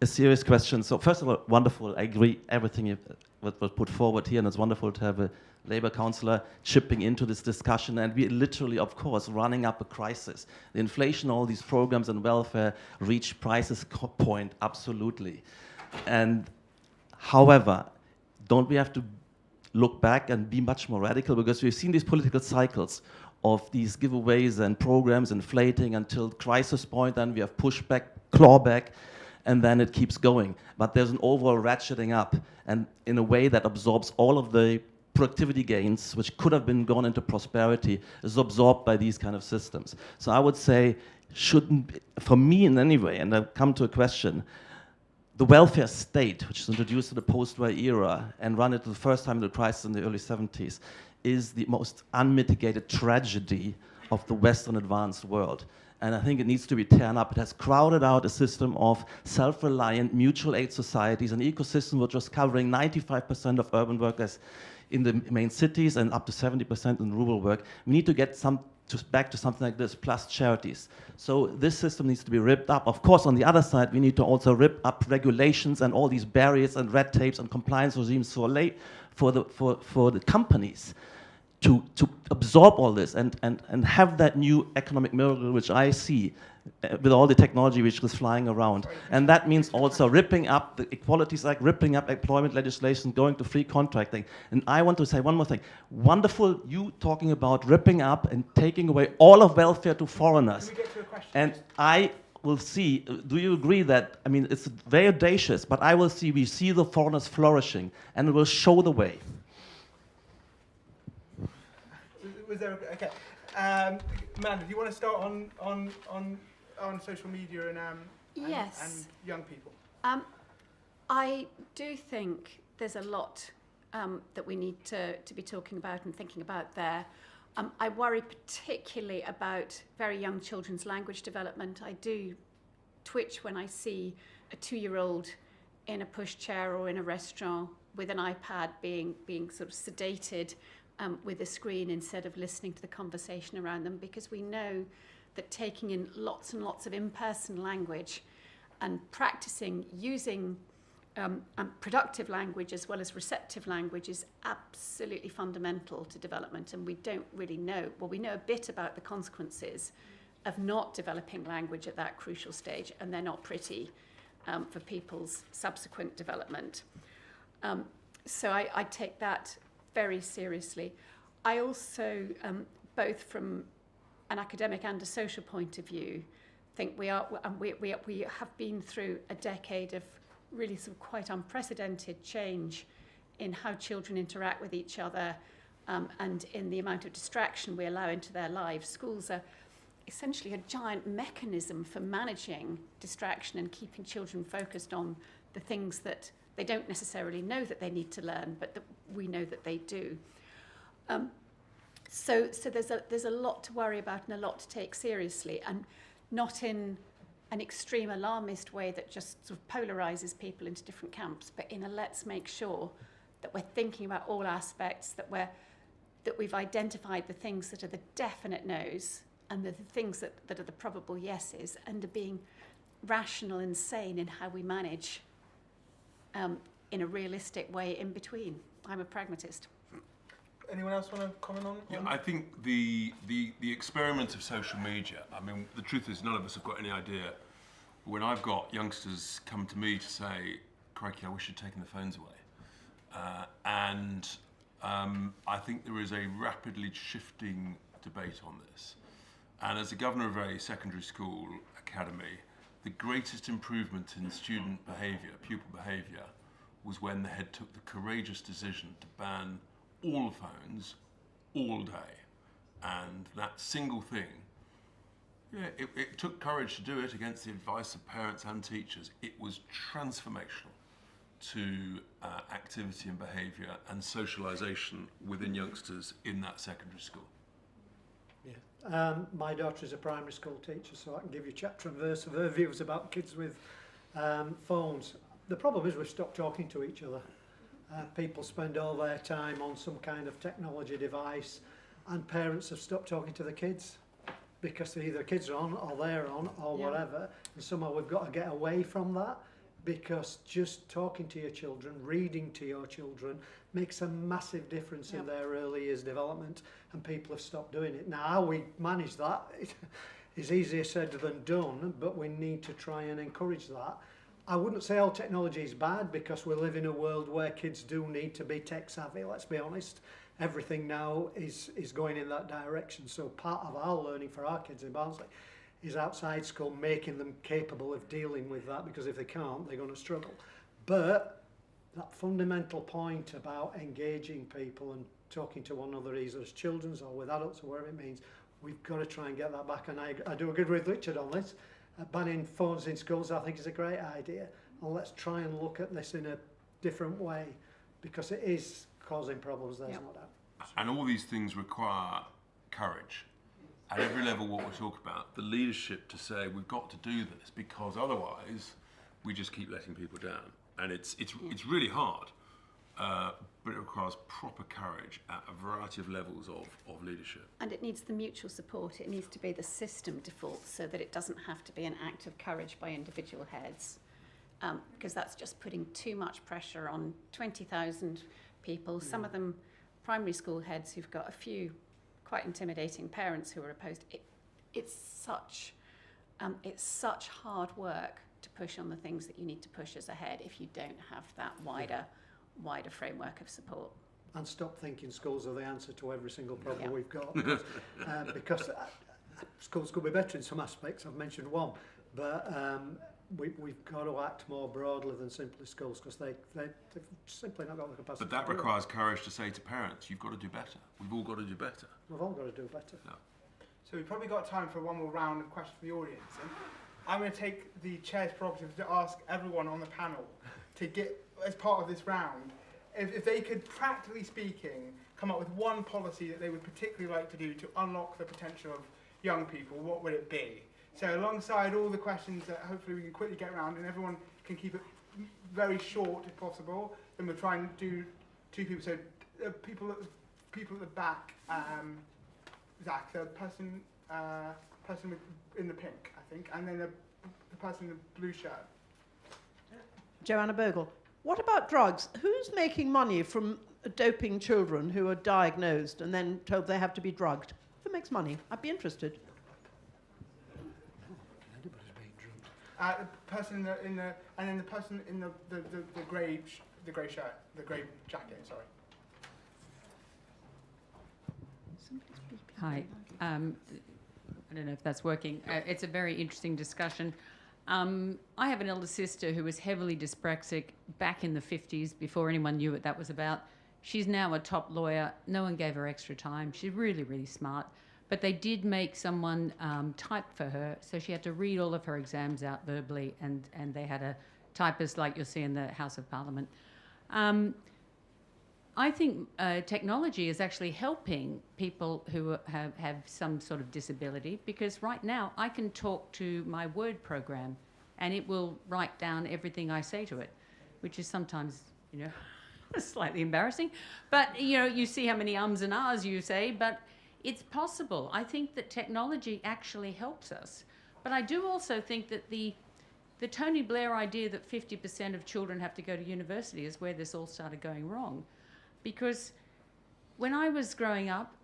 a serious question. So first of all, wonderful. I agree everything what was put forward here, and it's wonderful to have a Labour councillor chipping into this discussion. And we literally, of course, running up a crisis. The inflation, all these programs and welfare reach crisis point, absolutely. And however, don't we have to look back and be much more radical? Because we've seen these political cycles of these giveaways and programs inflating until crisis point, and we have pushback, clawback, and then it keeps going. But there's an overall ratcheting up, and in a way that absorbs all of the productivity gains, which could have been gone into prosperity, is absorbed by these kind of systems. So I would say, shouldn't, for me in any way, and I've come to a question, the welfare state, which was introduced in the post-war era and run it the first time in the crisis in the early 70s, is the most unmitigated tragedy of the Western advanced world. And I think it needs to be torn up. It has crowded out a system of self-reliant mutual aid societies, an ecosystem which was covering 95% of urban workers in the main cities and up to 70% in rural work. We need to get back to something like this, plus charities. So this system needs to be ripped up. Of course, on the other side, we need to also rip up regulations and all these barriers and red tapes and compliance regimes for the companies to absorb all this and have that new economic miracle which I see with all the technology which is flying around. And that means also ripping up the Equalities Act, ripping up employment legislation, going to free contracting. And I want to say one more thing. Wonderful you talking about ripping up and taking away all of welfare to foreigners. Can we get to a question? And I will see, do you agree that, I mean, it's very audacious, but I will see, we see the foreigners flourishing, and it will show the way. Was there okay? Amanda, do you want to start on social media and Yes. and young people? I do think there's a lot that we need to be talking about and thinking about there. I worry particularly about very young children's language development. I do twitch when I see a 2-year-old in a pushchair or in a restaurant with an iPad being sort of sedated with a screen instead of listening to the conversation around them, because we know that taking in lots and lots of in-person language and practicing using productive language as well as receptive language is absolutely fundamental to development. And we don't really know, well, we know a bit about the consequences of not developing language at that crucial stage, and they're not pretty for people's subsequent development. So I take that very seriously. I also, both from an academic and a social point of view, think we have been through a decade of really sort of quite unprecedented change in how children interact with each other and in the amount of distraction we allow into their lives. Schools are essentially a giant mechanism for managing distraction and keeping children focused on the things that they don't necessarily know that they need to learn, but that we know that they do. So there's a lot to worry about and a lot to take seriously, and not in an extreme alarmist way that just sort of polarizes people into different camps, but in a let's make sure that we're thinking about all aspects, that we've identified the things that are the definite no's and the things that are the probable yeses, and are being rational and sane in how we manage in a realistic way in between. I'm a pragmatist. anyone else want to comment on? Yeah, I think the experiment of social media, I mean, the truth is none of us have got any idea. When I've got youngsters come to me to say, crikey, I wish you'd taken the phones away. I think there is a rapidly shifting debate on this. And as a governor of a secondary school academy, the greatest improvement in student behaviour, pupil behaviour, was when the head took the courageous decision to ban all phones all day. And that single thing, yeah, it took courage to do it against the advice of parents and teachers. It was transformational to activity and behaviour and socialisation within youngsters in that secondary school. Yeah. My daughter is a primary school teacher, so I can give you chapter and verse of her views about kids with phones. The problem is we've stopped talking to each other. People spend all their time on some kind of technology device, and parents have stopped talking to the kids because either the kids are on or they're on or whatever, and somehow we've got to get away from that, because just talking to your children, reading to your children makes a massive difference in their early years development, and people have stopped doing it. Now, how we manage that is easier said than done, but we need to try and encourage that. I wouldn't say all technology is bad, because we live in a world where kids do need to be tech savvy, let's be honest. Everything now is going in that direction. So part of our learning for our kids in Barnsley is outside school, making them capable of dealing with that, because if they can't, they're going to struggle. But that fundamental point about engaging people and talking to one another, either as children or with adults or whatever it means, we've got to try and get that back. And I do agree with Richard on this. Banning phones in schools, I think, is a great idea. And let's try and look at this in a different way, because it is causing problems, there's no doubt. And all these things require courage. At every level, what we talk about, the leadership to say we've got to do this, because otherwise we just keep letting people down. And it's really hard, but it requires proper courage at a variety of levels of leadership. And it needs the mutual support. It needs to be the system default, so that it doesn't have to be an act of courage by individual heads, because that's just putting too much pressure on 20,000 people, some of them primary school heads who've got a few quite intimidating parents who are opposed. It's such hard work to push on the things that you need to push as a head if you don't have that wider framework of support. And stop thinking schools are the answer to every single problem we've got, because schools could be better in some aspects. I've mentioned one, but we've got to act more broadly than simply schools, because they've simply not got the capacity. But that requires courage to say to parents, you've got to do better. We've all got to do better. We've all got to do better. No. So we've probably got time for one more round of questions from the audience. And I'm going to take the chair's prerogative to ask everyone on the panel to get, as part of this round, if they could, practically speaking, come up with one policy that they would particularly like to do to unlock the potential of young people, what would it be? So alongside all the questions that hopefully we can quickly get around, and everyone can keep it very short if possible, then we'll try and do two people. So people at the back, Zach, the person in the pink, I think, and then the person in the blue shirt. Joanna Bogle. What about drugs? Who's making money from doping children who are diagnosed and then told they have to be drugged? Who makes money? I'd be interested. The person in the and then the person in the grey shirt, the grey jacket. Sorry. Hi. I don't know if that's working. It's a very interesting discussion. I have an elder sister who was heavily dyspraxic back in the 50s, before anyone knew what that was about. She's now a top lawyer. No one gave her extra time. She's really, really smart. But they did make someone type for her, so she had to read all of her exams out verbally, and they had a typist like you'll see in the House of Parliament. I think technology is actually helping people who have some sort of disability, because right now I can talk to my Word program and it will write down everything I say to it, which is sometimes, slightly embarrassing. But, you see how many ums and ahs you say, but it's possible. I think that technology actually helps us. But I do also think that the Tony Blair idea that 50% of children have to go to university is where this all started going wrong. Because when I was growing up,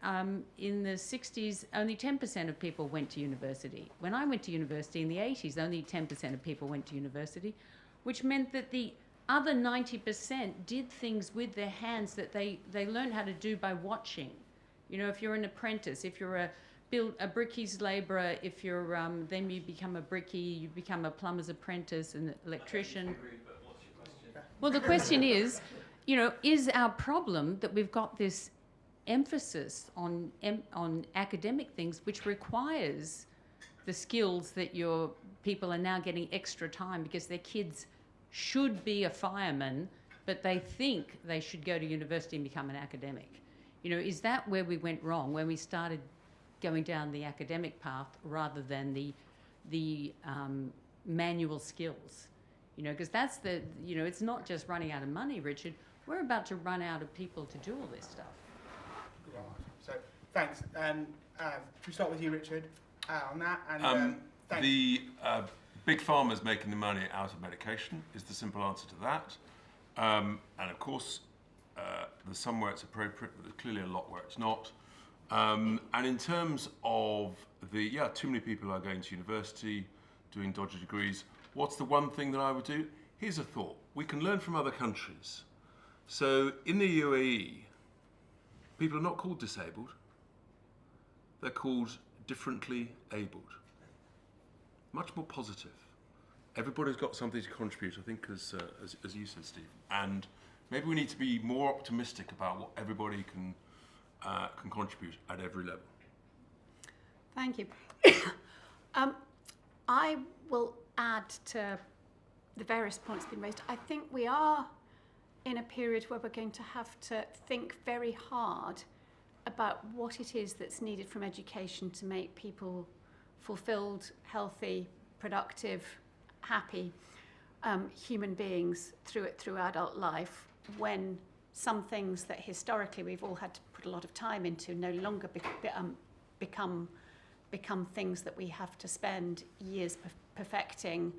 in the 60s, only 10% of people went to university. When I went to university in the 80s, only 10% of people went to university, which meant that the other 90% did things with their hands that they learned how to do by watching. You know, if you're an apprentice, if you're a brickies labourer, if you're then you become a brickie, you become a plumber's apprentice, an electrician. Well, the question is, you know, is our problem that we've got this emphasis on academic things, which requires the skills that your people are now getting extra time because their kids should be a fireman, but they think they should go to university and become an academic. You know, is that where we went wrong, when we started going down the academic path rather than the manual skills? You know, because that's the, you know, it's not just running out of money, Richard. We're about to run out of people to do all this stuff. Right. So, thanks. We start with you, Richard, on that. And thanks. The big pharma's making the money out of medication is the simple answer to that. And of course, there's some where it's appropriate, but there's clearly a lot where it's not. And in terms of too many people are going to university, doing dodgy degrees. What's the one thing that I would do? Here's a thought. We can learn from other countries. So in the UAE, people are not called disabled. They're called differently abled. Much more positive. Everybody's got something to contribute, I think, as you said, Steve. And maybe we need to be more optimistic about what everybody can contribute at every level. Thank you. I will add to the various points being raised. I think we are in a period where we're going to have to think very hard about what it is that's needed from education to make people fulfilled, healthy, productive, happy human beings through adult life, when some things that historically we've all had to put a lot of time into no longer become things that we have to spend years perfecting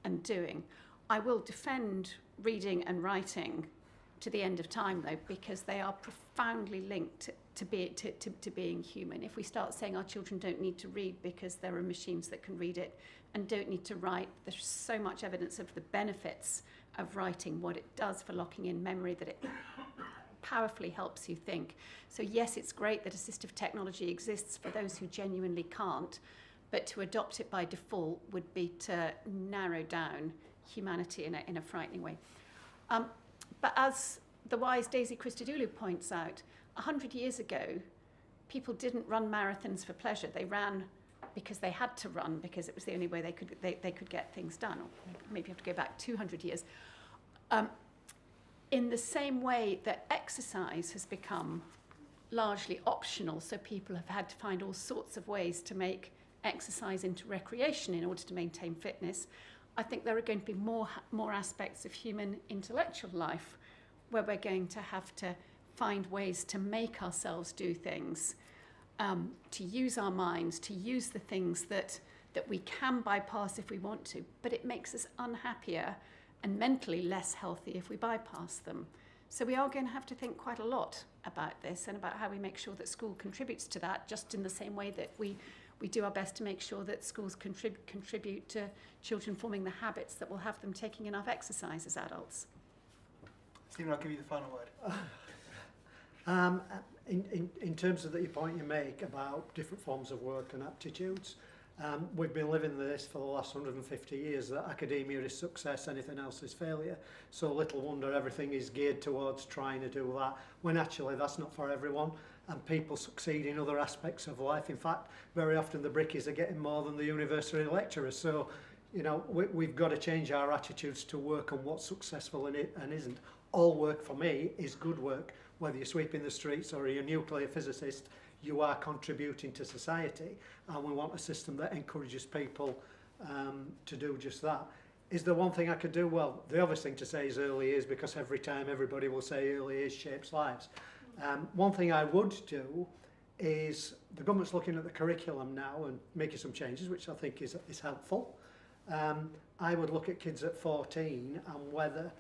and doing. I will defend reading and writing to the end of time, though, because they are profoundly linked to being human. If we start saying our children don't need to read because there are machines that can read it and don't need to write, there's so much evidence of the benefits of writing, what it does for locking in memory, that it powerfully helps you think. So yes, it's great that assistive technology exists for those who genuinely can't, but to adopt it by default would be to narrow down humanity in a frightening way. But as the wise Daisy Christodoulou points out, 100 years ago, people didn't run marathons for pleasure. They ran because they had to run, because it was the only way they could get things done. Or maybe you have to go back 200 years. In the same way that exercise has become largely optional, so people have had to find all sorts of ways to make exercise into recreation in order to maintain fitness, I think there are going to be more aspects of human intellectual life where we're going to have to find ways to make ourselves do things, to use our minds, to use the things that we can bypass if we want to, but it makes us unhappier and mentally less healthy if we bypass them. So we are going to have to think quite a lot about this and about how we make sure that school contributes to that, just in the same way that we do our best to make sure that schools contribute to children forming the habits that will have them taking enough exercise as adults. Stephen, I'll give you the final word. In terms of the point you make about different forms of work and aptitudes, we've been living this for the last 150 years, that academia is success, anything else is failure. So little wonder everything is geared towards trying to do that, when actually that's not for everyone. And people succeed in other aspects of life. In fact, very often the brickies are getting more than the university lecturers. So, you know, we've got to change our attitudes to work and what's successful and isn't. All work for me is good work. Whether you're sweeping the streets or you're a nuclear physicist, you are contributing to society. And we want a system that encourages people to do just that. Is there one thing I could do? Well, the obvious thing to say is early years, because every time everybody will say early years shapes lives. One thing I would do is, the government's looking at the curriculum now and making some changes, which I think is helpful. I would look at kids at 14 and whether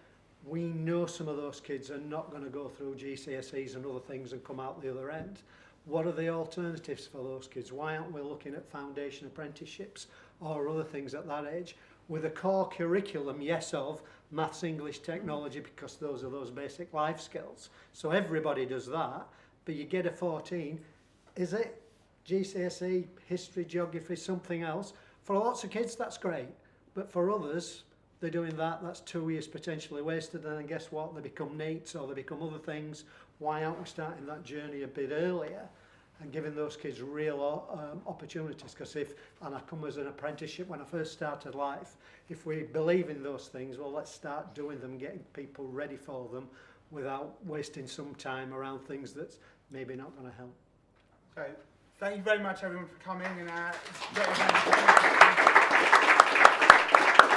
We know some of those kids are not going to go through GCSEs and other things and come out the other end. What are the alternatives for those kids? Why aren't we looking at foundation apprenticeships or other things at that age? With a core curriculum, yes, of maths, English, technology, because those are those basic life skills. So everybody does that, but you get a 14, is it GCSE, history, geography, something else? For lots of kids, that's great, but for others, they're doing that, that's 2 years potentially wasted, and then guess what? They become NEETs or they become other things. Why aren't we starting that journey a bit earlier and giving those kids real opportunities? Because and I come as an apprenticeship when I first started life, if we believe in those things, well, let's start doing them, getting people ready for them without wasting some time around things that's maybe not going to help. So, thank you very much everyone for coming, and